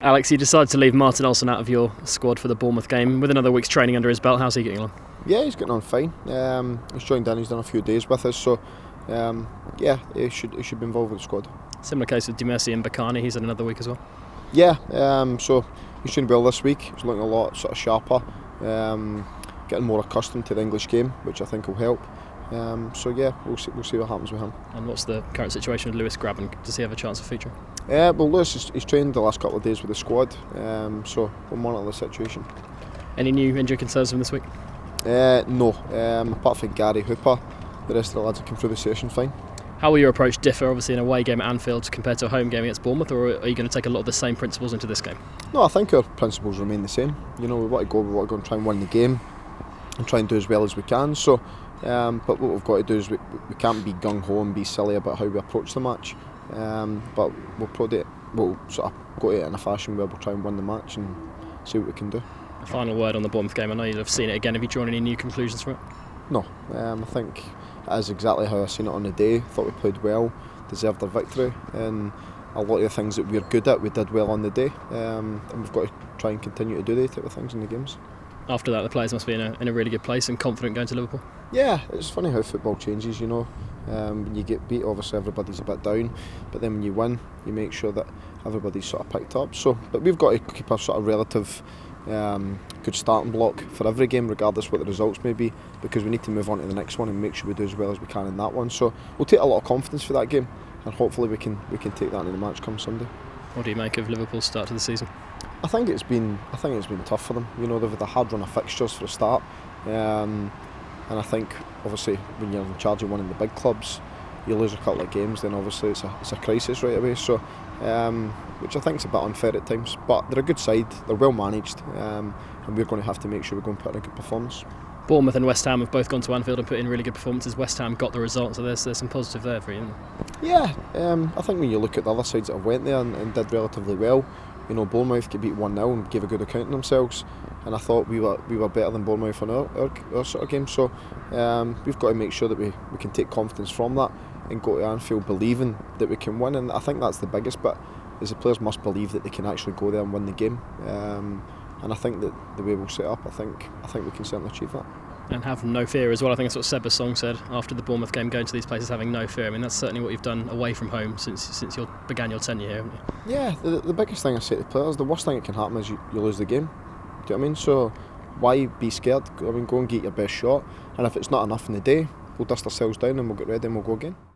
Alex, you decided to leave Martin Olsson out of your squad for the Bournemouth game. With another week's training under his belt, how's he getting along? Yeah, he's getting on fine. He's joined in, he's done a few days with us, so yeah, he should be involved with the squad. Similar case with Dieumerci Mbokani, he's had another week as well. Yeah, so he's doing well this week. He's looking a lot sort of sharper, getting more accustomed to the English game, which I think will help. So yeah, we'll see what happens with him. And what's the current situation with Lewis Grabban? Does he have a chance of featuring? Well, Lewis he's trained the last couple of days with the squad, so we'll monitor the situation. Any new injury concerns from this week? No, apart from Gary Hooper, the rest of the lads have come through the session fine. How will your approach differ, obviously, in a away game at Anfield compared to a home game against Bournemouth, or are you going to take a lot of the same principles into this game? No, I think our principles remain the same. You know, we want to go and try and win the game and try and do as well as we can. So, but what we've got to do is we can't be gung-ho and be silly about how we approach the match. But we'll sort of go to it in a fashion where we'll try and win the match and see what we can do. A final word on the Bournemouth game. I know you'll have seen it again. Have you drawn any new conclusions from it? No, I think it is exactly how I seen it on the day. Thought we played well, deserved our victory, and a lot of the things that we're good at, we did well on the day, and we've got to try and continue to do those type of things in the games. After that, the players must be in a really good place and confident going to Liverpool. Yeah, it's funny how football changes, you know. When you get beat, obviously everybody's a bit down, but then when you win, you make sure that everybody's sort of picked up. So, but we've got to keep a sort of relative good starting block for every game, regardless what the results may be, because we need to move on to the next one and make sure we do as well as we can in that one. So we'll take a lot of confidence for that game, and hopefully we can take that into the match come Sunday. What do you make of Liverpool's start to the season? I think it's been tough for them. You know, they've had a hard run of fixtures for a start, and I think obviously when you're in charge of winning the big clubs, you lose a couple of games, then obviously it's a crisis right away. So, which I think is a bit unfair at times. But they're a good side, they're well managed, and we're going to have to make sure we go and put in a good performance. Bournemouth and West Ham have both gone to Anfield and put in really good performances. West Ham got the result, so there's some positive there for you. Yeah, I think when you look at the other sides that have went there and did relatively well, you know, Bournemouth get beat 1-0 and gave a good account of themselves, and I thought we were better than Bournemouth on our sort of game. So we've got to make sure that we can take confidence from that and go to Anfield believing that we can win, and I think that's the biggest bit, is the players must believe that they can actually go there and win the game. And I think that the way we'll set up, I think we can certainly achieve that. And have no fear as well. I think that's what Seba's song said after the Bournemouth game, going to these places having no fear. I mean, that's certainly what you've done away from home since you began your tenure here, haven't you? Yeah, the biggest thing I say to players, the worst thing that can happen is you lose the game. Do you know what I mean? So why be scared? I mean, go and get your best shot, and if it's not enough in the day, we'll dust ourselves down and we'll get ready and we'll go again.